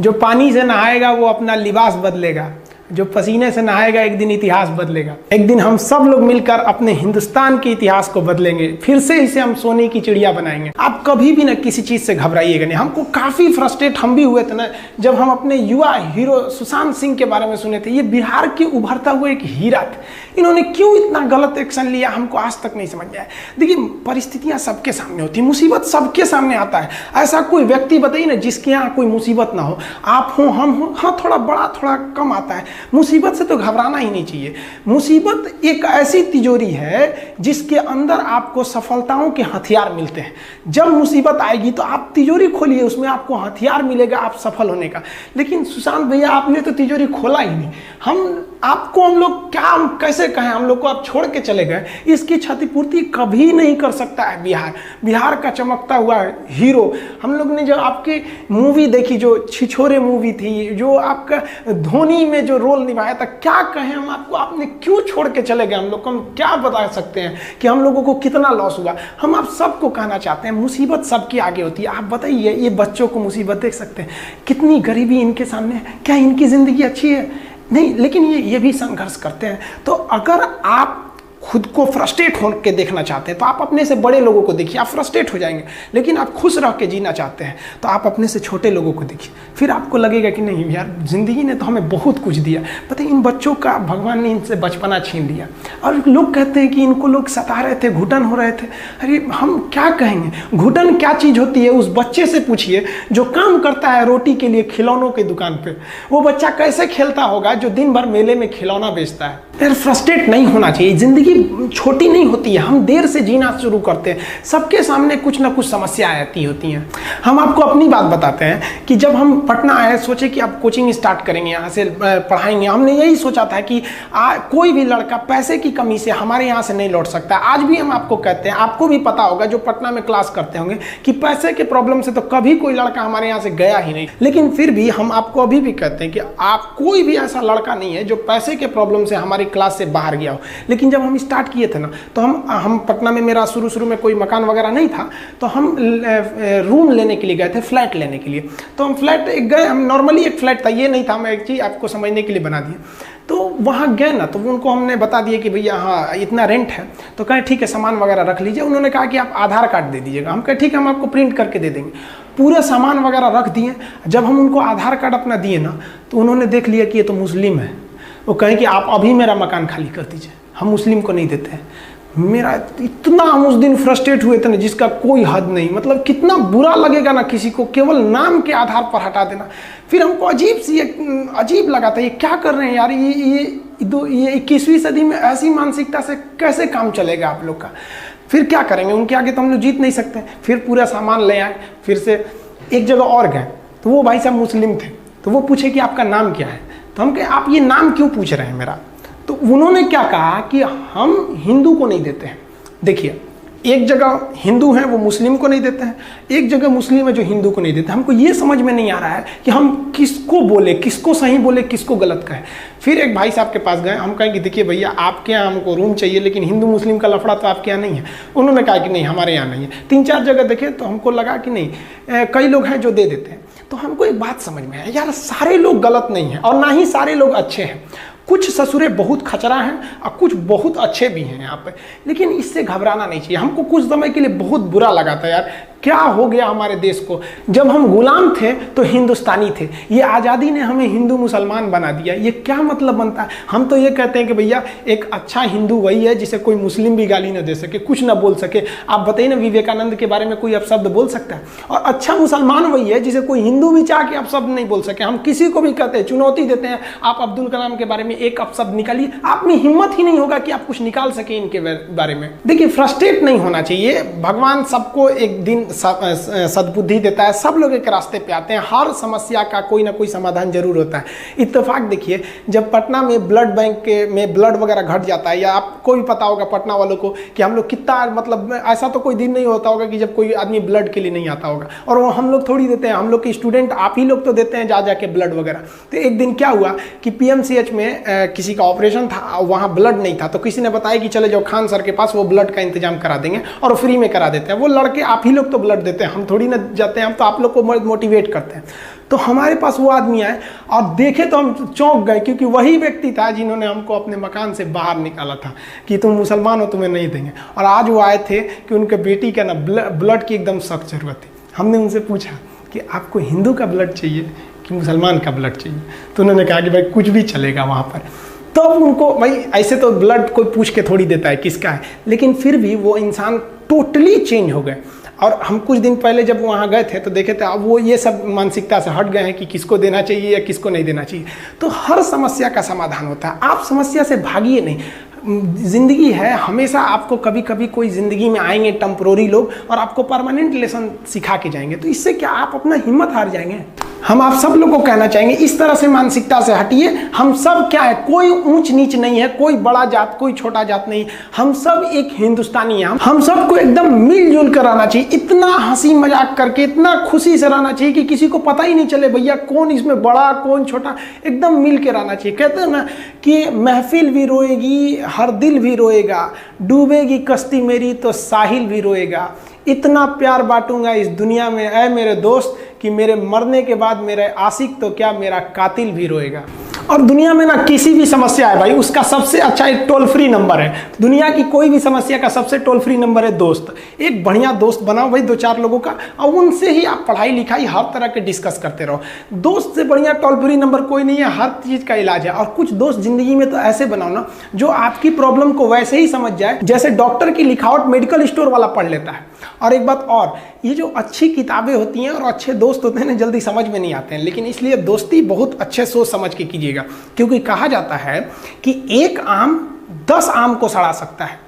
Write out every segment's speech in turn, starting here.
जो पानी से नहाएगा वो अपना लिबास बदलेगा, जो पसीने से नहाएगा एक दिन इतिहास बदलेगा। एक दिन हम सब लोग मिलकर अपने हिंदुस्तान के इतिहास को बदलेंगे, फिर से इसे हम सोने की चिड़िया बनाएंगे। आप कभी भी ना किसी चीज़ से घबराइएगा नहीं। हमको काफ़ी फ्रस्ट्रेट हम भी हुए थे ना जब हम अपने युवा हीरो सुशांत सिंह के बारे में सुने थे। ये बिहार के उभरता हुआ एक हीरा थे, इन्होंने क्यों इतना गलत एक्शन लिया हमको आज तक नहीं समझ में आया। देखिए, परिस्थितियाँ सबके सामने होती, मुसीबत सबके सामने आता है। ऐसा कोई व्यक्ति बताइए ना जिसके यहाँ कोई मुसीबत ना हो। आप हो, हम हो, हाँ थोड़ा बड़ा थोड़ा कम आता है। मुसीबत से तो घबराना ही नहीं चाहिए। मुसीबत एक ऐसी तिजोरी है जिसके अंदर आपको सफलताओं के हथियार मिलते हैं। जब मुसीबत आएगी तो आप तिजोरी खोलिए, उसमें आपको हथियार मिलेगा आप सफल होने का। लेकिन सुशांत भैया आपने तो तिजोरी खोला ही नहीं। हम लोग क्या कैसे कहें, हम लोग को आप छोड़ के चले गए। इसकी क्षतिपूर्ति कभी नहीं कर सकता है बिहार का चमकता हुआ हीरो। हम लोग ने जो आपकी मूवी देखी, जो छिछोरे मूवी थी, जो आपका धोनी में जो रोल निभाया था, क्या कहें हम आपको, आपने क्यों छोड़ के चले गए हम लोग को। हम क्या बता सकते हैं कि हम लोगों को कितना लॉस हुआ। हम आप सबको कहना चाहते हैं मुसीबत सबके आगे होती है। आप बताइए, ये बच्चों को मुसीबत देख सकते हैं, कितनी गरीबी इनके सामने है, क्या इनकी ज़िंदगी अच्छी है? नहीं, लेकिन ये भी संघर्ष करते हैं। तो अगर आप खुद को फ्रस्ट्रेट होकर देखना चाहते हैं तो आप अपने से बड़े लोगों को देखिए, आप फ्रस्ट्रेट हो जाएंगे। लेकिन आप खुश रह के जीना चाहते हैं तो आप अपने से छोटे लोगों को देखिए, फिर आपको लगेगा कि नहीं यार, ज़िंदगी ने तो हमें बहुत कुछ दिया। पता है, इन बच्चों का भगवान ने इनसे बचपना छीन लिया। और लोग कहते हैं कि इनको लोग सता रहे थे, घुटन हो रहे थे। अरे हम क्या कहेंगे, घुटन क्या चीज़ होती है? उस बच्चे से पूछिए जो काम करता है रोटी के लिए खिलौनों की दुकान पर। वो बच्चा कैसे खेलता होगा जो दिन भर मेले में खिलौना बेचता है? यार फ्रस्ट्रेट नहीं होना चाहिए। ज़िंदगी छोटी नहीं होती है, हम देर से जीना शुरू करते हैं। सबके सामने कुछ ना कुछ समस्याएं आती होती हैं। हम आपको अपनी बात बताते हैं कि जब हम पटना आए, सोचे कि अब कोचिंग स्टार्ट करेंगे, यहाँ से पढ़ाएंगे। हमने यही सोचा था कि कोई भी लड़का पैसे की कमी से हमारे यहाँ से नहीं लौट सकता। आज भी हम आपको कहते हैं, आपको भी पता होगा जो पटना में क्लास करते होंगे, कि पैसे के प्रॉब्लम से तो कभी कोई लड़का हमारे यहाँ से गया ही नहीं। लेकिन फिर भी हम आपको अभी भी कहते हैं कि आप कोई भी ऐसा लड़का नहीं है जो पैसे के प्रॉब्लम से हमारी क्लास से बाहर गया हो। लेकिन जब हम स्टार्ट किए थे ना, तो हम पटना में, मेरा शुरू में कोई मकान वगैरह नहीं था, तो हम रूम लेने के लिए गए थे, फ्लैट लेने के लिए। तो हम फ्लैट गए, हम नॉर्मली एक फ्लैट था, ये नहीं था, मैं एक चीज़ आपको समझने के लिए बना दिया। तो वहाँ गए ना, तो उनको हमने बता दिया कि भैया हाँ इतना रेंट है। तो कहें ठीक है, सामान वगैरह रख लीजिए। उन्होंने कहा कि आप आधार कार्ड दे दीजिएगा। हम कहे ठीक है, हम आपको प्रिंट करके दे देंगे। पूरे सामान वगैरह रख दिए। जब हम उनको आधार कार्ड अपना दिए ना, तो उन्होंने देख लिया कि ये तो मुस्लिम है। वो कहें कि आप अभी मेरा मकान खाली कर दीजिए, हम मुस्लिम को नहीं देते हैं। मेरा इतना, हम उस दिन फ्रस्ट्रेट हुए थे ना जिसका कोई हद नहीं। मतलब कितना बुरा लगेगा ना किसी को केवल नाम के आधार पर हटा देना। फिर हमको अजीब लगा था, ये क्या कर रहे हैं यार, ये 21वीं सदी में ऐसी मानसिकता से कैसे काम चलेगा आप लोग का। फिर क्या करेंगे, उनके आगे तो हम लोग जीत नहीं सकते। फिर पूरा सामान ले आए। फिर से एक जगह और गए, तो वो भाई साहब मुस्लिम थे। तो वो पूछे कि आपका नाम क्या है? तो हम कहे आप ये नाम क्यों पूछ रहे हैं मेरा? तो उन्होंने क्या कहा कि हम हिंदू को नहीं देते हैं। देखिए, एक जगह हिंदू हैं वो मुस्लिम को नहीं देते हैं, एक जगह मुस्लिम है जो हिंदू को नहीं देते। हमको ये समझ में नहीं आ रहा है कि हम किसको बोले, किसको सही बोले, किसको गलत कहें। फिर एक भाई साहब के पास गए, हम कहें कि देखिए भैया आपके यहाँ हमको रूम चाहिए, लेकिन हिंदू मुस्लिम का लफड़ा तो आपके यहाँ नहीं है। उन्होंने कहा कि नहीं हमारे यहाँ नहीं है। 3-4 जगह देखे तो हमको लगा कि नहीं, कई लोग हैं जो दे देते हैं। तो हमको एक बात समझ में आया, यार सारे लोग गलत नहीं हैं और ना ही सारे लोग अच्छे हैं। कुछ ससुरे बहुत खचरा हैं और कुछ बहुत अच्छे भी हैं यहाँ पे। लेकिन इससे घबराना नहीं चाहिए। हमको कुछ समय के लिए बहुत बुरा लगा था यार, क्या हो गया हमारे देश को। जब हम गुलाम थे तो हिंदुस्तानी थे, ये आज़ादी ने हमें हिंदू मुसलमान बना दिया। ये क्या मतलब बनता है? हम तो ये कहते हैं कि भैया एक अच्छा हिंदू वही है जिसे कोई मुस्लिम भी गाली ना दे सके, कुछ ना बोल सके। आप बताइए ना, विवेकानंद के बारे में कोई अपशब्द बोल सकता है? और अच्छा मुसलमान वही है जिसे कोई हिंदू भी चाह के अपशब्द नहीं बोल सके। हम किसी को भी कहते हैं, चुनौती देते हैं, आप अब्दुल कलाम के बारे में एक अपशब्द निकालिए, आप में हिम्मत ही नहीं होगा कि आप कुछ निकाल सके इनके बारे में। देखिए, फ्रस्ट्रेट नहीं होना चाहिए। भगवान सबको एक दिन सद्बुद्धि देता है, सब लोग एक रास्ते पे आते हैं। हर समस्या का कोई ना कोई समाधान जरूर होता है। इत्तेफाक देखिए, जब पटना में ब्लड बैंक में ब्लड वगैरह घट जाता है, या आपको भी पता होगा पटना वालों को कि हम लोग कितना, मतलब ऐसा तो कोई दिन नहीं होता होगा कि जब कोई आदमी ब्लड के लिए नहीं आता होगा। और वो हम लोग थोड़ी देते हैं, हम लोग के स्टूडेंट आप ही लोग तो देते हैं जा जाके ब्लड वगैरह। तो एक दिन क्या हुआ कि PMCH में किसी का ऑपरेशन था, वहाँ ब्लड नहीं था। तो किसी ने बताया कि चले जाओ खान सर के पास, वो ब्लड का इंतजाम करा देंगे और फ्री में करा देते हैं। वो लड़के आप ही लोग तो ब्लड देते हैं, हम थोड़ी ना जाते हैं, हम तो आप लोग को मोटिवेट करते हैं। तो हमारे पास वो आदमी आए और देखे तो हम चौंक गए, क्योंकि वही व्यक्ति था जिन्होंने हमको अपने मकान से बाहर निकाला था कि तुम मुसलमान हो, तुम्हें नहीं देंगे। और आज वो आए थे कि उनके बेटी का ना ब्लड की एकदम सख्त जरूरत थी। हमने उनसे पूछा कि आपको हिंदू का ब्लड चाहिए कि मुसलमान का ब्लड चाहिए? तो उन्होंने कहा कि भाई कुछ भी चलेगा वहाँ पर। तो उनको भाई ऐसे तो ब्लड कोई पूछ के थोड़ी देता है किसका है, लेकिन फिर भी वो इंसान टोटली चेंज हो गए। और हम कुछ दिन पहले जब वहाँ गए थे तो देखे थे अब वो ये सब मानसिकता से हट गए हैं कि किसको देना चाहिए या किसको नहीं देना चाहिए। तो हर समस्या का समाधान होता है, आप समस्या से भागिए नहीं। ज़िंदगी है, हमेशा आपको कभी कभी कोई ज़िंदगी में आएंगे टेम्प्रोरी लोग और आपको परमानेंट लेसन सिखा के जाएंगे, तो इससे क्या आप अपना हिम्मत हार जाएंगे? हम आप सब लोगों को कहना चाहेंगे इस तरह से मानसिकता से हटिए। हम सब क्या है, कोई ऊंच नीच नहीं है, कोई बड़ा जात कोई छोटा जात नहीं, हम सब एक हिंदुस्तानी हैं। हम सबको एकदम मिलजुल कर रहना चाहिए, इतना हंसी मजाक करके, इतना खुशी से रहना चाहिए कि किसी को पता ही नहीं चले भैया कौन इसमें बड़ा कौन छोटा, एकदम मिल के रहना चाहिए। कहते हैं ना कि महफिल भी रोएगी हर दिल भी रोएगा, डूबेगी कश्ती मेरी तो साहिल भी रोएगा, इतना प्यार बांटूंगा इस दुनिया में ऐ मेरे दोस्त कि मेरे मरने के बाद मेरे आशिक तो क्या मेरा कातिल भी रोएगा। और दुनिया में ना किसी भी समस्या है भाई, उसका सबसे अच्छा एक टोल फ्री नंबर है। दुनिया की कोई भी समस्या का सबसे टोल फ्री नंबर है दोस्त। एक बढ़िया दोस्त बनाओ भाई, 2-4 लोगों का, और उनसे ही आप पढ़ाई लिखाई हर तरह के डिस्कस करते रहो। दोस्त से बढ़िया टोल फ्री नंबर कोई नहीं है, हर चीज़ का इलाज है। और कुछ दोस्त जिंदगी में तो ऐसे बनाओ ना जो आपकी प्रॉब्लम को वैसे ही समझ जाए जैसे डॉक्टर की लिखावट मेडिकल स्टोर वाला पढ़ लेता है। और एक बात और, ये जो अच्छी किताबें होती हैं और अच्छे दोस्त होते हैं ना जल्दी समझ में नहीं आते हैं, लेकिन इसलिए दोस्ती बहुत अच्छे सोच समझ के कीजिएगा, क्योंकि कहा जाता है कि एक आम 10 आम को सड़ा सकता है,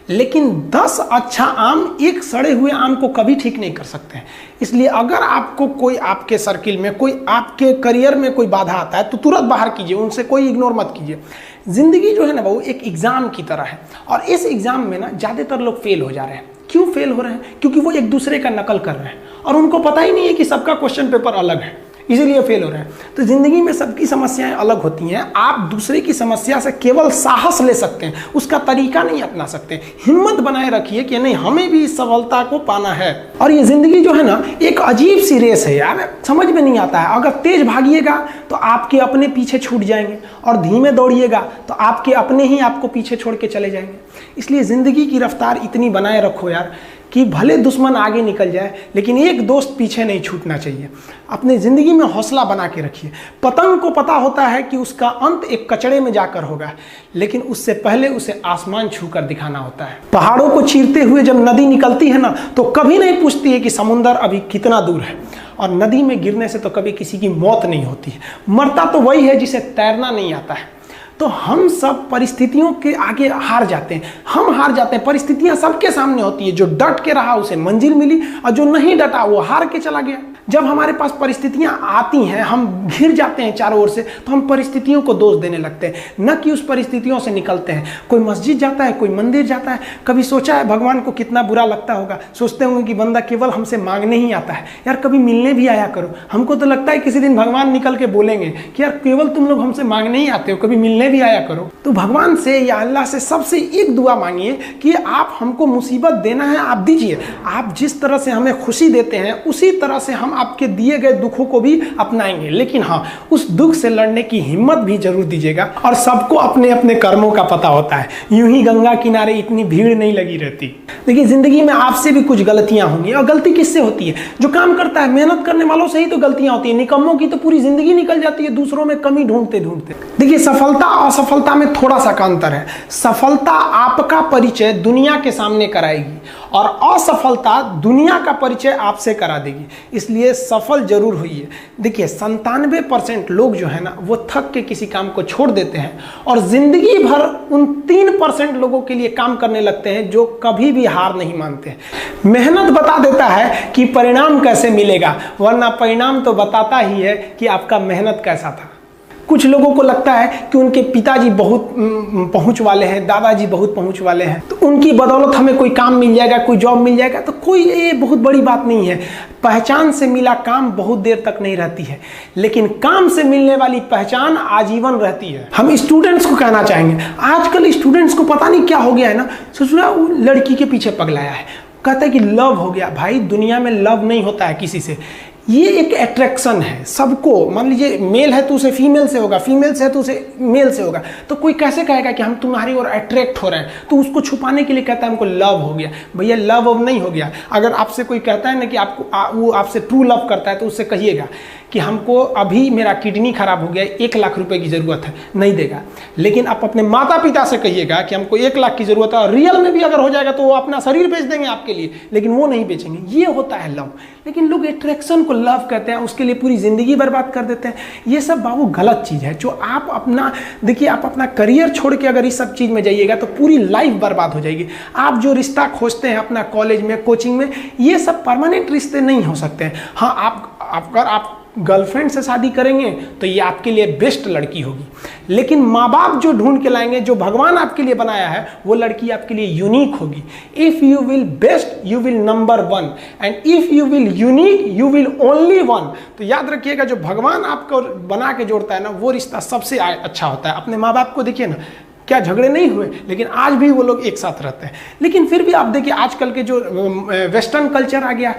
लेकिन 10 अच्छा आम एक सड़े हुए आम को कभी ठीक नहीं कर सकते हैं। इसलिए अगर आपको कोई आपके सर्किल में, कोई आपके करियर में कोई बाधा आता है तो तुरंत बाहर कीजिए, उनसे कोई इग्नोर मत कीजिए। जिंदगी जो है ना वो एक एग्जाम की तरह है, और इस एग्जाम में ना ज़्यादातर लोग फेल हो जा रहे हैं। क्यों फेल हो रहे हैं? क्योंकि वो एक दूसरे का नकल कर रहे हैं और उनको पता ही नहीं है कि सबका क्वेश्चन पेपर अलग है, इसीलिए फेल हो रहे हैं। तो जिंदगी में सबकी समस्याएं अलग होती हैं, आप दूसरे की समस्या से केवल साहस ले सकते हैं, उसका तरीका नहीं अपना सकते। हिम्मत बनाए रखिए कि नहीं, हमें भी इस सफलता को पाना है। और ये जिंदगी जो है ना एक अजीब सी रेस है यार, समझ में नहीं आता है। अगर तेज भागिएगा तो आपके अपने पीछे छूट जाएंगे, और धीमे दौड़िएगा तो आपके अपने ही आपको पीछे छोड़ के चले जाएंगे। इसलिए जिंदगी की रफ्तार इतनी बनाए रखो यार कि भले दुश्मन आगे निकल जाए लेकिन एक दोस्त पीछे नहीं छूटना चाहिए। अपनी ज़िंदगी में हौसला बना के रखिए। पतंग को पता होता है कि उसका अंत एक कचड़े में जाकर होगा, लेकिन उससे पहले उसे आसमान छूकर दिखाना होता है। पहाड़ों को चीरते हुए जब नदी निकलती है ना तो कभी नहीं पूछती है कि समुंदर अभी कितना दूर है, और नदी में गिरने से तो कभी किसी की मौत नहीं होती है। मरता तो वही है जिसे तैरना नहीं आता है। तो हम सब परिस्थितियों के आगे हार जाते हैं, हम हार जाते हैं। परिस्थितियां सबके सामने होती है, जो डट के रहा उसे मंजिल मिली, और जो नहीं डटा वो हार के चला गया। जब हमारे पास परिस्थितियां आती हैं, हम घिर जाते हैं चारों ओर से, तो हम परिस्थितियों को दोष देने लगते हैं, न कि उस परिस्थितियों से निकलते हैं। कोई मस्जिद जाता है, कोई मंदिर जाता है, कभी सोचा है भगवान को कितना बुरा लगता होगा? सोचते होंगे कि बंदा केवल हमसे मांगने ही आता है। यार कभी मिलने भी आया करो। हमको तो लगता है किसी दिन भगवान निकल के बोलेंगे कि यार केवल तुम लोग हमसे मांगने ही आते हो, कभी मिलने भी आया करो। तो भगवान से या अल्लाह से सबसे एक दुआ मांगिए कि आप हमको मुसीबत देना है, आप दीजिए। आप जिस तरह से हमें खुशी देते हैं उसी तरह से हम आपके दिए गए दुखों को भी अपनाएंगे, लेकिन हाँ उस दुख से लड़ने की हिम्मत भी जरूर दीजिएगा। और सबको अपने अपने कर्मों का पता होता है, यूं ही गंगा किनारे इतनी भीड़ नहीं लगी रहती। देखिए जिंदगी में आपसे भी कुछ गलतियां होंगी, और गलती किससे होती है? जो काम करता है, मेहनत करने वालों से ही तो गलतियां होती है। निकम्मों की तो पूरी जिंदगी निकल जाती है दूसरों में कमी ढूंढते ढूंढते। देखिए सफलता और असफलता में थोड़ा सा का अंतर है। सफलता आपका परिचय दुनिया के सामने कराएगी, और असफलता दुनिया का परिचय आपसे करा देगी। इसलिए सफल जरूर होइए। देखिए 97% लोग जो है ना वो थक के किसी काम को छोड़ देते हैं, और जिंदगी भर उन 3% लोगों के लिए काम करने लगते हैं जो कभी भी हार नहीं मानते हैं। मेहनत बता देता है कि परिणाम कैसे मिलेगा, वरना परिणाम तो बताता ही है कि आपका मेहनत कैसा था। कुछ लोगों को लगता है कि उनके पिताजी बहुत पहुंच वाले हैं, दादाजी बहुत पहुंच वाले हैं, तो उनकी बदौलत हमें कोई काम मिल जाएगा, कोई जॉब मिल जाएगा। तो कोई ये बहुत बड़ी बात नहीं है। पहचान से मिला काम बहुत देर तक नहीं रहती है, लेकिन काम से मिलने वाली पहचान आजीवन रहती है। हम स्टूडेंट्स को कहना चाहेंगे, आजकल स्टूडेंट्स को पता नहीं क्या हो गया है ना, सोचना वो लड़की के पीछे पगलाया है, कहता है कि लव हो गया। भाई दुनिया में लव नहीं होता है किसी से, ये एक अट्रैक्शन है सबको। मान लीजिए मेल है तो उसे फीमेल से होगा, फीमेल से है तो उसे मेल से होगा। तो कोई कैसे कहेगा कि हम तुम्हारी ओर अट्रैक्ट हो रहे हैं? तो उसको छुपाने के लिए कहता है हमको लव हो गया। भैया लव अब नहीं हो गया। अगर आपसे कोई कहता है ना कि आपको वो आपसे ट्रू लव करता है तो उससे कहिएगा कि हमको अभी मेरा किडनी खराब हो गया, 1 लाख रुपए की ज़रूरत है, नहीं देगा। लेकिन आप अपने माता पिता से कहिएगा कि हमको 1 लाख की ज़रूरत है, और रियल में भी अगर हो जाएगा तो वो अपना शरीर बेच देंगे आपके लिए, लेकिन वो नहीं बेचेंगे। ये होता है लव। लेकिन लोग अट्रैक्शन को लव कहते हैं, उसके लिए पूरी ज़िंदगी बर्बाद कर देते हैं। ये सब बाबू गलत चीज़ है। जो आप अपना देखिए, आप अपना करियर छोड़ के अगर इस सब चीज़ में जाइएगा तो पूरी लाइफ बर्बाद हो जाएगी। आप जो रिश्ता खोजते हैं अपना कॉलेज में, कोचिंग में, ये सब परमानेंट रिश्ते नहीं हो सकते हैं। हाँ, अगर आप गर्लफ्रेंड से शादी करेंगे तो ये आपके लिए बेस्ट लड़की होगी, लेकिन माँ बाप जो ढूंढ के लाएंगे, जो भगवान आपके लिए बनाया है, वो लड़की आपके लिए यूनिक होगी। If you will best you will number 1, and if you will unique you will only 1। तो याद रखिएगा, जो भगवान आपको बना के जोड़ता है ना, वो रिश्ता सबसे अच्छा होता है। अपने माँ बाप को देखिए ना, क्या झगड़े नहीं हुए, लेकिन आज भी वो लोग एक साथ रहते हैं। लेकिन फिर भी आप देखिए, आजकल के जो वेस्टर्न कल्चर आ गया,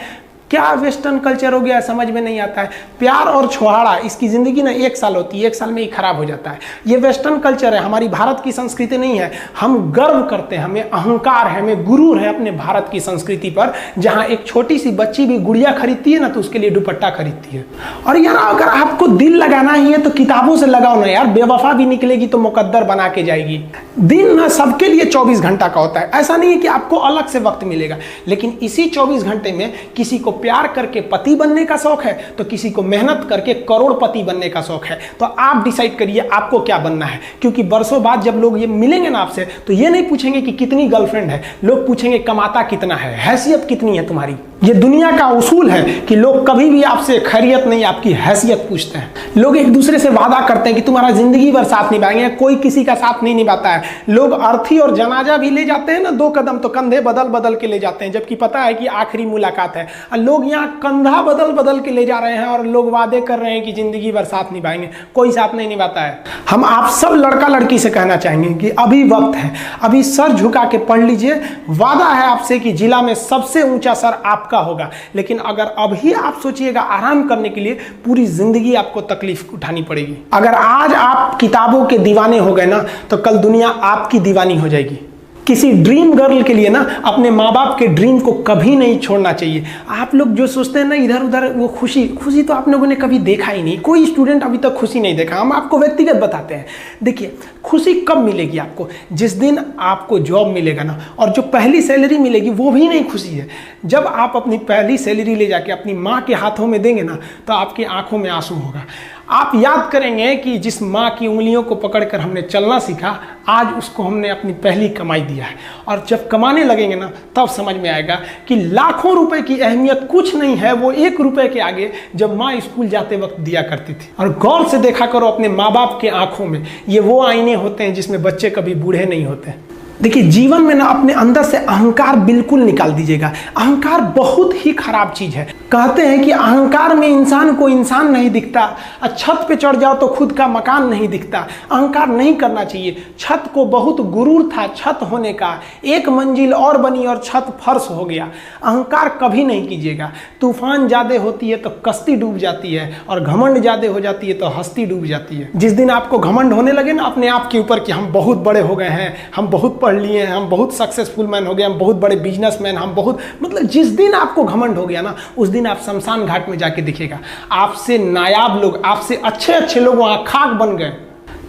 क्या वेस्टर्न कल्चर हो गया समझ में नहीं आता है। प्यार और छोहाड़ा, इसकी ज़िंदगी ना 1 साल होती है, 1 साल में ही खराब हो जाता है। ये वेस्टर्न कल्चर है, हमारी भारत की संस्कृति नहीं है। हम गर्व करते हैं, हमें अहंकार है, हमें गुरूर है अपने भारत की संस्कृति पर। जहाँ एक छोटी सी बच्ची भी गुड़िया खरीदती है ना, तो उसके लिए दुपट्टा खरीदती है। और यार, अगर आपको दिल लगाना ही है तो किताबों से लगाओ ना यार। बेवफा भी निकलेगी तो मुकद्दर बना के जाएगी। दिन ना सबके लिए 24 घंटा का होता है। ऐसा नहीं है कि आपको अलग से वक्त मिलेगा, लेकिन इसी 24 घंटे में किसी को प्यार करके पति बनने का शौक है, तो किसी को मेहनत करके करोड़पति बनने का शौक है। तो आप डिसाइड करिए आपको क्या बनना है। क्योंकि बरसों बाद जब लोग ये मिलेंगे ना आपसे, तो ये नहीं पूछेंगे कि कितनी गर्लफ्रेंड है, लोग पूछेंगे कमाता कितना है, हैसियत कितनी है तुम्हारी। ये दुनिया का उसूल है कि लोग कभी भी आपसे खैरियत नहीं, आपकी हैसियत पूछते हैं। लोग एक दूसरे से वादा करते हैं कि तुम्हारा जिंदगी भर साथ निभाएंगे, कोई किसी का साथ नहीं निभाता है। लोग अर्थी और जनाजा भी ले जाते हैं ना 2 कदम, तो कंधे बदल बदल के ले जाते हैं, जबकि पता है कि आखिरी मुलाकात है। और लोग यहाँ कंधा बदल बदल के ले जा रहे हैं और लोग वादे कर रहे हैं कि जिंदगी भर साथ निभाएंगे, कोई साथ नहीं निभाता है। हम आप सब लड़का लड़की से कहना चाहेंगे कि अभी वक्त है, अभी सर झुका के पढ़ लीजिए। वादा है आपसे कि जिला में सबसे ऊंचा सर आपका होगा। लेकिन अगर अभी आप सोचिएगा आराम करने के लिए, पूरी जिंदगी आपको तकलीफ उठानी पड़ेगी। अगर आज आप किताबों के दीवाने हो गए ना, तो कल दुनिया आपकी दीवानी हो जाएगी। किसी ड्रीम गर्ल के लिए ना अपने माँ बाप के ड्रीम को कभी नहीं छोड़ना चाहिए। आप लोग जो सोचते हैं ना इधर उधर, वो खुशी तो आप लोगों ने कभी देखा ही नहीं। कोई स्टूडेंट अभी तक खुशी नहीं देखा। हम आपको व्यक्तिगत बताते हैं। देखिए, खुशी कब मिलेगी आपको? जिस दिन आपको जॉब मिलेगा ना, और जो पहली सैलरी मिलेगी वो भी नहीं खुशी है। जब आप अपनी पहली सैलरी ले जाके अपनी माँ के हाथों में देंगे ना, तो आपकी आंखों में आंसू होगा। आप याद करेंगे कि जिस माँ की उंगलियों को पकड़कर हमने चलना सीखा, आज उसको हमने अपनी पहली कमाई दिया है। और जब कमाने लगेंगे ना, तब समझ में आएगा कि लाखों रुपए की अहमियत कुछ नहीं है, वो 1 रुपए के आगे जब माँ स्कूल जाते वक्त दिया करती थी। और गौर से देखा करो अपने माँ बाप के आंखों में, ये वो आईने होते हैं जिसमें बच्चे कभी बूढ़े नहीं होते। देखिए, जीवन में ना अपने अंदर से अहंकार बिल्कुल निकाल दीजिएगा। अहंकार बहुत ही खराब चीज है। कहते हैं कि अहंकार में इंसान को इंसान नहीं दिखता, छत पे चढ़ जाओ तो खुद का मकान नहीं दिखता। अहंकार नहीं करना चाहिए। छत को बहुत गुरूर था छत होने का, 1 मंजिल और बनी और छत फर्श हो गया। अहंकार कभी नहीं कीजिएगा। तूफान ज्यादा होती है तो कश्ती डूब जाती है, और घमंड ज्यादा हो जाती है तो हस्ती डूब जाती है। जिस दिन आपको घमंड होने लगे ना अपने आप के ऊपर कि हम बहुत बड़े हो गए हैं, हम बहुत पढ़ लिए हैं, हम बहुत सक्सेसफुल मैन हो गए, हम बहुत बड़े बिजनेसमैन, हम बहुत, मतलब जिस दिन आपको घमंड हो गया ना, उस दिन आप शमशान घाट में जाके देखिएगा, आपसे नायाब लोग, आपसे अच्छे अच्छे लोग वहां खाक बन गए।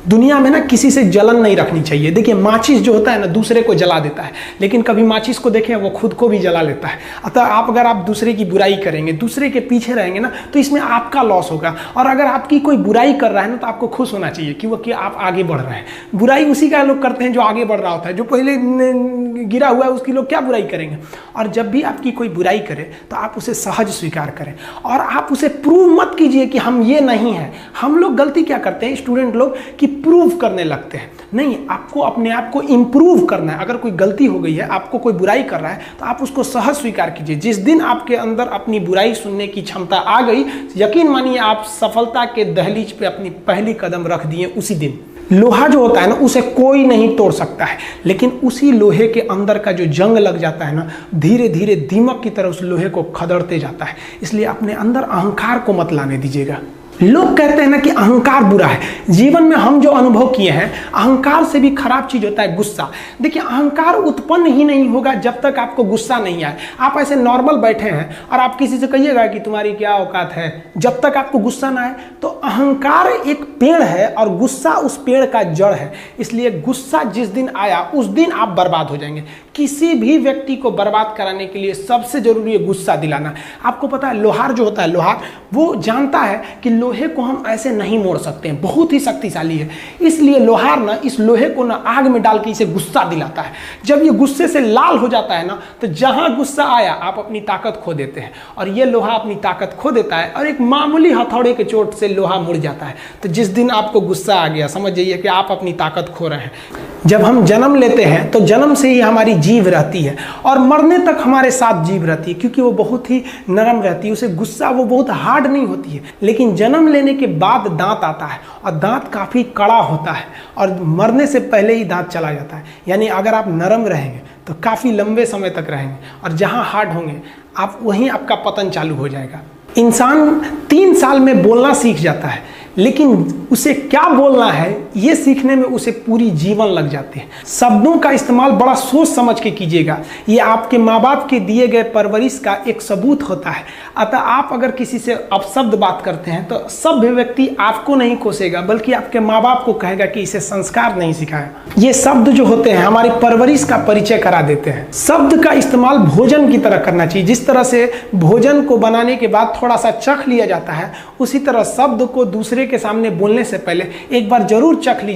दुनिया में ना किसी से जलन नहीं रखनी चाहिए। देखिए, माचिस जो होता है ना दूसरे को जला देता है, लेकिन कभी माचिस को देखें वो खुद को भी जला लेता है। अतः अगर आप दूसरे की बुराई करेंगे, दूसरे के पीछे रहेंगे ना, तो इसमें आपका लॉस होगा। और अगर आपकी कोई बुराई कर रहा है ना, तो आपको खुश होना चाहिए कि आप आगे बढ़ रहे हैं। बुराई उसी का लोग करते हैं जो आगे बढ़ रहा होता है। जो पहले गिरा हुआ है उसकी लोग क्या बुराई करेंगे। और जब भी आपकी कोई बुराई करे तो आप उसे सहज स्वीकार करें, और आप उसे प्रूव मत कीजिए कि हम ये नहीं हैं। हम लोग गलती क्या करते हैं स्टूडेंट लोग, कि प्रूव करने लगते हैं। नहीं, आपको अपने आप को इंप्रूव करना है। अगर कोई गलती हो गई है, आपको कोई बुराई कर रहा है, तो आप उसको सहज स्वीकार कीजिए। जिस दिन आपके अंदर अपनी बुराई सुनने की क्षमता आ गई, यकीन मानिए आप सफलता के दहलीज पे अपनी पहली कदम रख दिए उसी दिन। लोहा जो होता है ना, उसे कोई नहीं तोड़ सकता है, लेकिन उसी लोहे के अंदर का जो जंग लग जाता है ना, धीरे धीरे दीमक की तरह उस लोहे को खदड़ते जाता है। इसलिए अपने अंदर अहंकार को मत लाने दीजिएगा। लोग कहते हैं ना कि अहंकार बुरा है। जीवन में हम जो अनुभव किए हैं, अहंकार से भी खराब चीज होता है गुस्सा। देखिए, अहंकार उत्पन्न ही नहीं होगा जब तक आपको गुस्सा नहीं आए। आप ऐसे नॉर्मल बैठे हैं और आप किसी से कहिएगा कि तुम्हारी क्या औकात है, जब तक आपको गुस्सा ना आए। तो अहंकार एक पेड़ है और गुस्सा उस पेड़ का जड़ है। इसलिए गुस्सा जिस दिन आया उस दिन आप बर्बाद हो जाएंगे। किसी भी व्यक्ति को बर्बाद कराने के लिए सबसे जरूरी है गुस्सा दिलाना। आपको पता है, लोहार जो होता है, लोहार वो जानता है कि लोहे को हम ऐसे नहीं मोड़ सकते हैं, बहुत ही शक्तिशाली है। इसलिए लोहार ना इस लोहे को ना आग में डाल के इसे गुस्सा दिलाता है। जब ये गुस्से से लाल हो जाता है ना, तो जहां गुस्सा आया आप अपनी ताकत खो देते हैं। और ये लोहा अपनी ताकत खो देता है और एक मामूली हथौड़े के चोट से लोहा मुड़ जाता है। तो जिस दिन आपको गुस्सा आ गया, समझ जाइए कि आप अपनी ताकत खो रहे हैं। जब हम जन्म लेते हैं तो जन्म से ही हमारी जीभ रहती है और मरने तक हमारे साथ जीभ रहती है, क्योंकि वो बहुत ही नरम रहती है। उसे गुस्सा वो बहुत हार्ड नहीं होती है। लेकिन जन्म लेने के बाद दांत आता है और दांत काफ़ी कड़ा होता है और मरने से पहले ही दांत चला जाता है। यानी अगर आप नरम रहेंगे तो काफ़ी लंबे समय तक रहेंगे, और जहाँ हार्ड होंगे आप वहीं आपका पतन चालू हो जाएगा। इंसान 3 साल में बोलना सीख जाता है, लेकिन उसे क्या बोलना है ये सीखने में उसे पूरी जीवन लग जाती है। शब्दों का इस्तेमाल बड़ा सोच समझ के कीजिएगा। ये आपके माँ बाप के दिए गए परवरिश का एक सबूत होता है। अतः आप अगर किसी से अपशब्द बात करते हैं तो सभ्य व्यक्ति आपको नहीं कोसेगा, बल्कि आपके माँ बाप को कहेगा कि इसे संस्कार नहीं सिखाया। ये शब्द जो होते हैं हमारी परवरिश का परिचय करा देते हैं। शब्द का इस्तेमाल भोजन की तरह करना चाहिए। जिस तरह से भोजन को बनाने के बाद थोड़ा सा चख लिया जाता है, उसी तरह शब्द को दूसरे के सामने बोलने से पहले एक बार जरूर चख लीजिए।